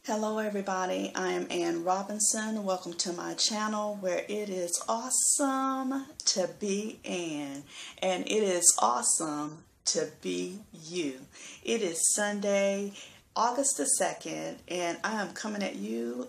Hello everybody, I am Ann Robinson. Welcome to my channel where it is awesome to be Ann and it is awesome to be you. It is Sunday, August the 2nd, and I am coming at you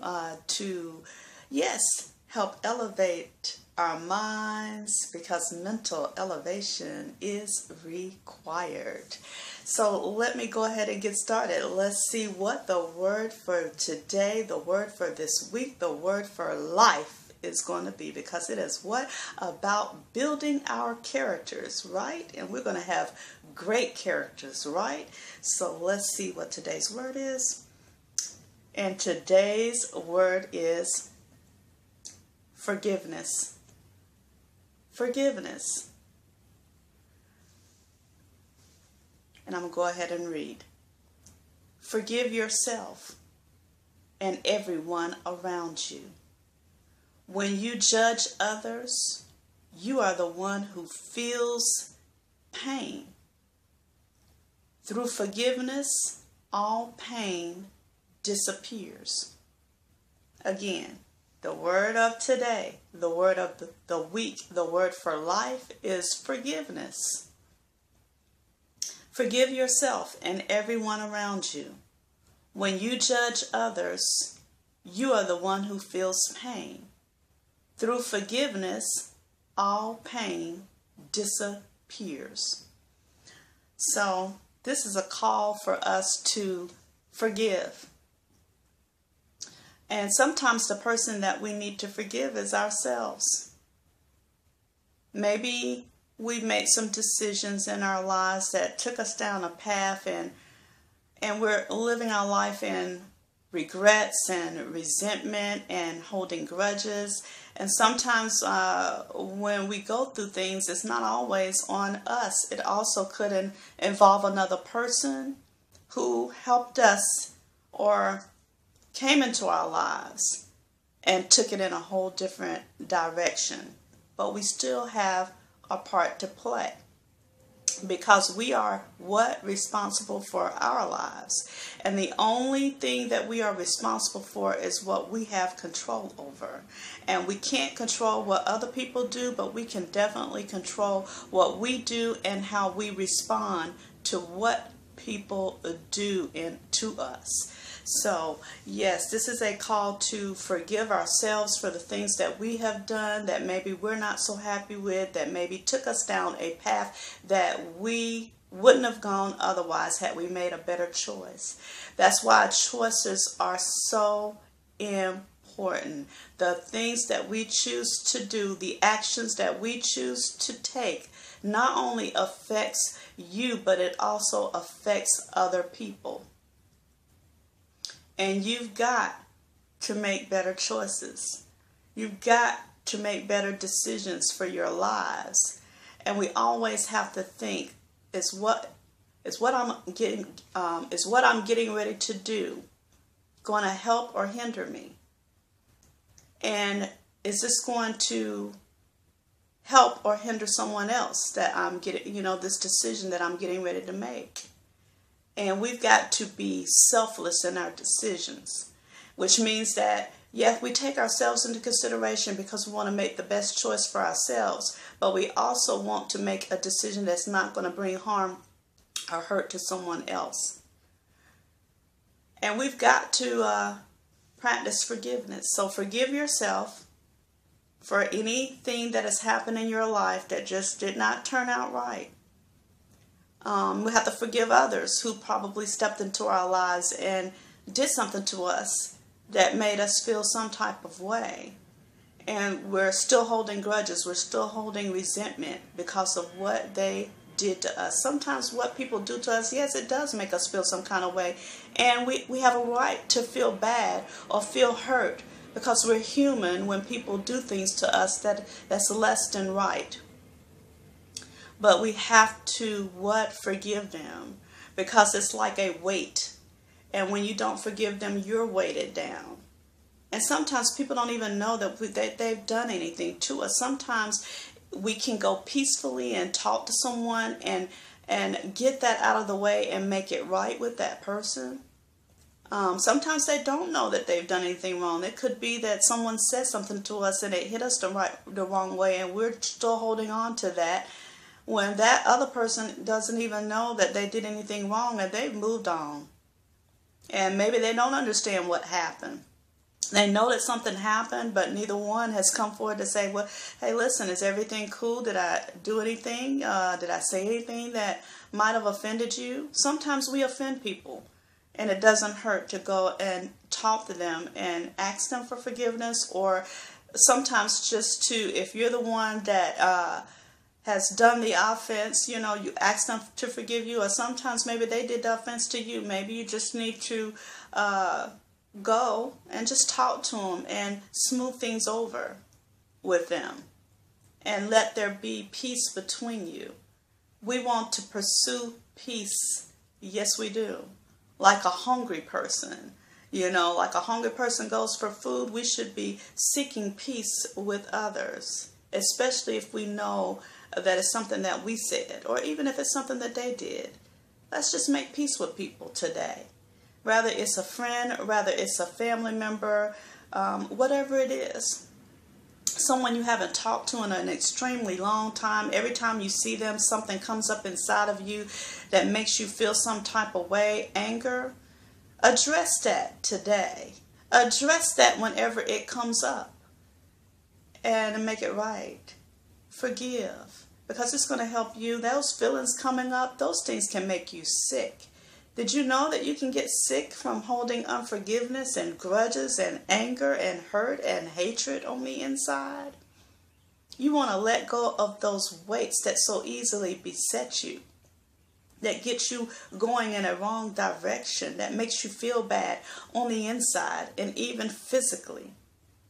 to, yes, help elevate our minds because mental elevation is required. So let me go ahead and get started. Let's see what the word for today, the word for this week, the word for life is going to be, because it is what about building our characters, right? And we're going to have great characters, right? So let's see what today's word is. And today's word is forgiveness. Forgiveness. And I'm going to go ahead and read. Forgive yourself and everyone around you. When you judge others, you are the one who feels pain. Through forgiveness, all pain disappears. Again, the word of today, the word of the week, the word for life is forgiveness. Forgive yourself and everyone around you. When you judge others, you are the one who feels pain. Through forgiveness, all pain disappears. So, this is a call for us to forgive. And sometimes the person that we need to forgive is ourselves. Maybe we've made some decisions in our lives that took us down a path and we're living our life in regrets and resentment and holding grudges. And sometimes when we go through things, it's not always on us. It also could involve another person who helped us or came into our lives and took it in a whole different direction. But we still have a part to play because we are responsible for our lives. And the only thing that we are responsible for is what we have control over. And we can't control what other people do, but we can definitely control what we do and how we respond to what people do to us. So, yes, this is a call to forgive ourselves for the things that we have done that maybe we're not so happy with, that maybe took us down a path that we wouldn't have gone otherwise had we made a better choice. That's why choices are so important. The things that we choose to do, the actions that we choose to take, not only affects you, but it also affects other people. And you've got to make better choices. You've got to make better decisions for your lives. And we always have to think, is what I'm getting ready to do going to help or hinder me? And is this going to help or hinder someone else that I'm getting, this decision that I'm getting ready to make? And we've got to be selfless in our decisions, which means that, yes, we take ourselves into consideration because we want to make the best choice for ourselves, but we also want to make a decision that's not going to bring harm or hurt to someone else. And we've got to practice forgiveness. So forgive yourself for anything that has happened in your life that just did not turn out right. We have to forgive others who probably stepped into our lives and did something to us that made us feel some type of way. And we're still holding grudges. We're still holding resentment because of what they did to us. Sometimes what people do to us, yes, it does make us feel some kind of way. And we have a right to feel bad or feel hurt because we're human when people do things to us that's less than right. But we have to forgive them, because it's like a weight. And when you don't forgive them, you're weighted down. And sometimes people don't even know that they've done anything to us. Sometimes we can go peacefully and talk to someone and get that out of the way and make it right with that person. Sometimes they don't know that they've done anything wrong. It could be that someone said something to us and it hit us the wrong way, and we're still holding on to that when that other person doesn't even know that they did anything wrong and they've moved on. And maybe they don't understand what happened. They know that something happened, but neither one has come forward to say, well, hey, listen, is everything cool? Did I do anything? Did I say anything that might have offended you? Sometimes we offend people, and it doesn't hurt to go and talk to them and ask them for forgiveness, or sometimes just to, if you're the one that has done the offense, you ask them to forgive you, or sometimes maybe they did the offense to you. Maybe you just need to go and just talk to them and smooth things over with them and let there be peace between you. We want to pursue peace. Yes, we do. Like a hungry person. Like a hungry person goes for food, we should be seeking peace with others, especially if we know that it's something that we said, or even if it's something that they did. Let's just make peace with people today. Rather it's a friend, rather it's a family member, whatever it is. Someone you haven't talked to in an extremely long time. Every time you see them, something comes up inside of you that makes you feel some type of way, anger. Address that today. Address that whenever it comes up and make it right. Forgive, because it's going to help you. Those feelings coming up, those things can make you sick. Did you know that you can get sick from holding unforgiveness and grudges and anger and hurt and hatred on the inside? You want to let go of those weights that so easily beset you, that get you going in a wrong direction, that makes you feel bad on the inside and even physically.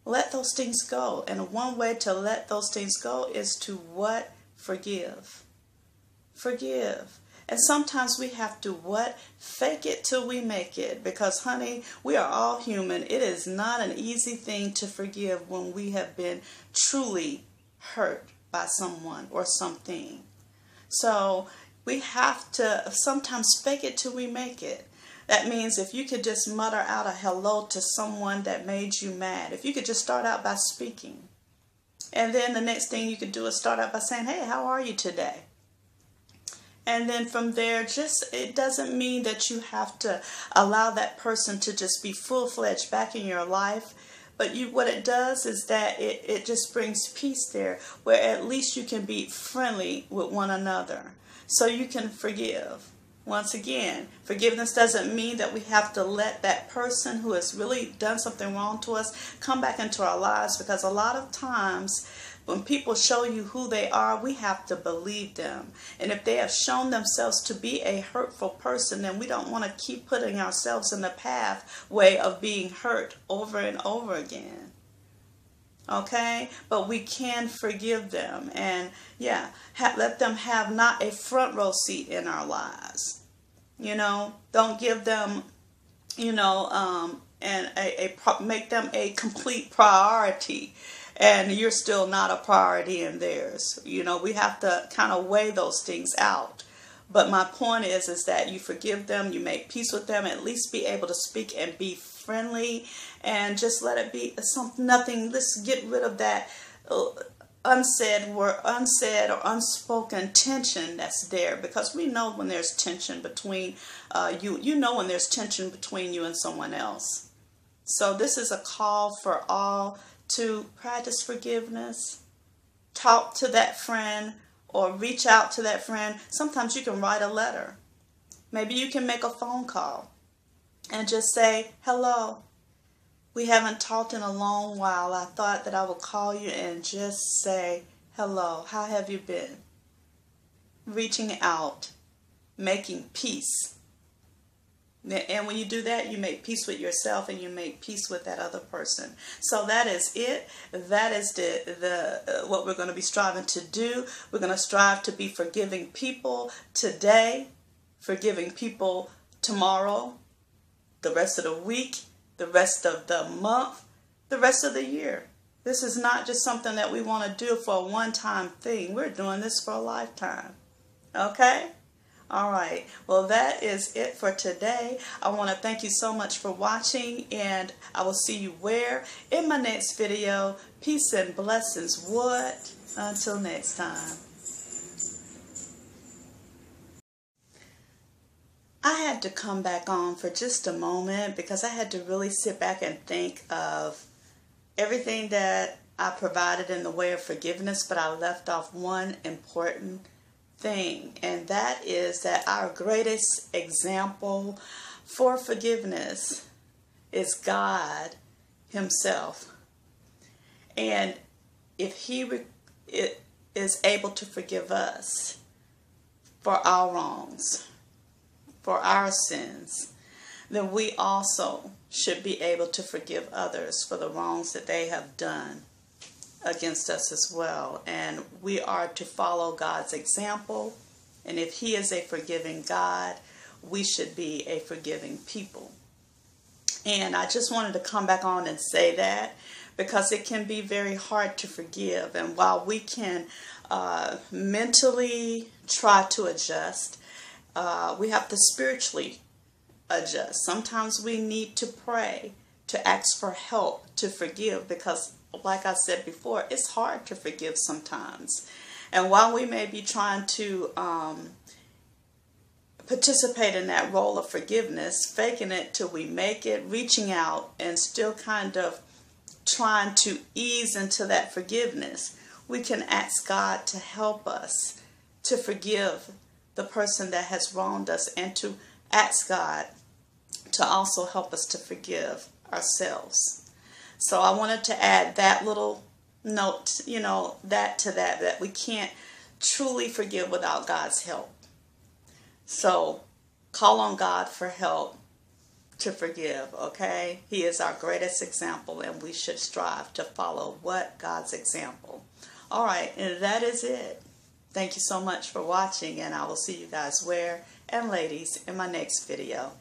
Let those things go. And one way to let those things go is to what? Forgive. Forgive. And sometimes we have to what? Fake it till we make it. Because, honey, we are all human. It is not an easy thing to forgive when we have been truly hurt by someone or something. So we have to sometimes fake it till we make it. That means if you could just mutter out a hello to someone that made you mad. If you could just start out by speaking. And then the next thing you could do is start out by saying, hey, how are you today? And then from there, it doesn't mean that you have to allow that person to just be full-fledged back in your life. But what it does is that it just brings peace there, where at least you can be friendly with one another. So you can forgive. Once again, forgiveness doesn't mean that we have to let that person who has really done something wrong to us come back into our lives, because a lot of times when people show you who they are, we have to believe them. And if they have shown themselves to be a hurtful person, then we don't want to keep putting ourselves in the pathway of being hurt over and over again. Okay? But we can forgive them. And let them have not a front row seat in our lives. Don't give them, make them a complete priority. And you're still not a priority in theirs. We have to kind of weigh those things out. But my point is that you forgive them, you make peace with them, at least be able to speak and be friendly, and just let it be nothing. Let's get rid of that unsaid or unspoken tension that's there, because we know when there's tension between when there's tension between you and someone else. So this is a call for all to practice forgiveness. Talk to that friend or reach out to that friend. Sometimes you can write a letter. Maybe you can make a phone call and just say, hello, we haven't talked in a long while. I thought that I would call you and just say, hello, how have you been? Reaching out, making peace. And when you do that, you make peace with yourself and you make peace with that other person. So that is it. That is what we're going to be striving to do. We're going to strive to be forgiving people today, forgiving people tomorrow, the rest of the week, the rest of the month, the rest of the year. This is not just something that we want to do for a one-time thing. We're doing this for a lifetime. Okay? All right. Well, that is it for today. I want to thank you so much for watching, and I will see you where? In my next video. Peace and blessings. What? Until next time. I had to come back on for just a moment because I had to really sit back and think of everything that I provided in the way of forgiveness, but I left off one important thing, and that is that our greatest example for forgiveness is God Himself. And if He is able to forgive us for our wrongs, for our sins, then we also should be able to forgive others for the wrongs that they have done against us as well. And we are to follow God's example. And if He is a forgiving God, we should be a forgiving people. And I just wanted to come back on and say that because it can be very hard to forgive. And while we can mentally try to adjust, we have to spiritually adjust. Sometimes we need to pray, to ask for help, to forgive, because like I said before, it's hard to forgive sometimes. And while we may be trying to participate in that role of forgiveness, faking it till we make it, reaching out and still kind of trying to ease into that forgiveness, we can ask God to help us to forgive the person that has wronged us, and to ask God to also help us to forgive ourselves. So I wanted to add that little note, that we can't truly forgive without God's help. So call on God for help to forgive, okay? He is our greatest example, and we should strive to follow God's example. All right, and that is it. Thank you so much for watching, and I will see you guys where? And ladies, in my next video.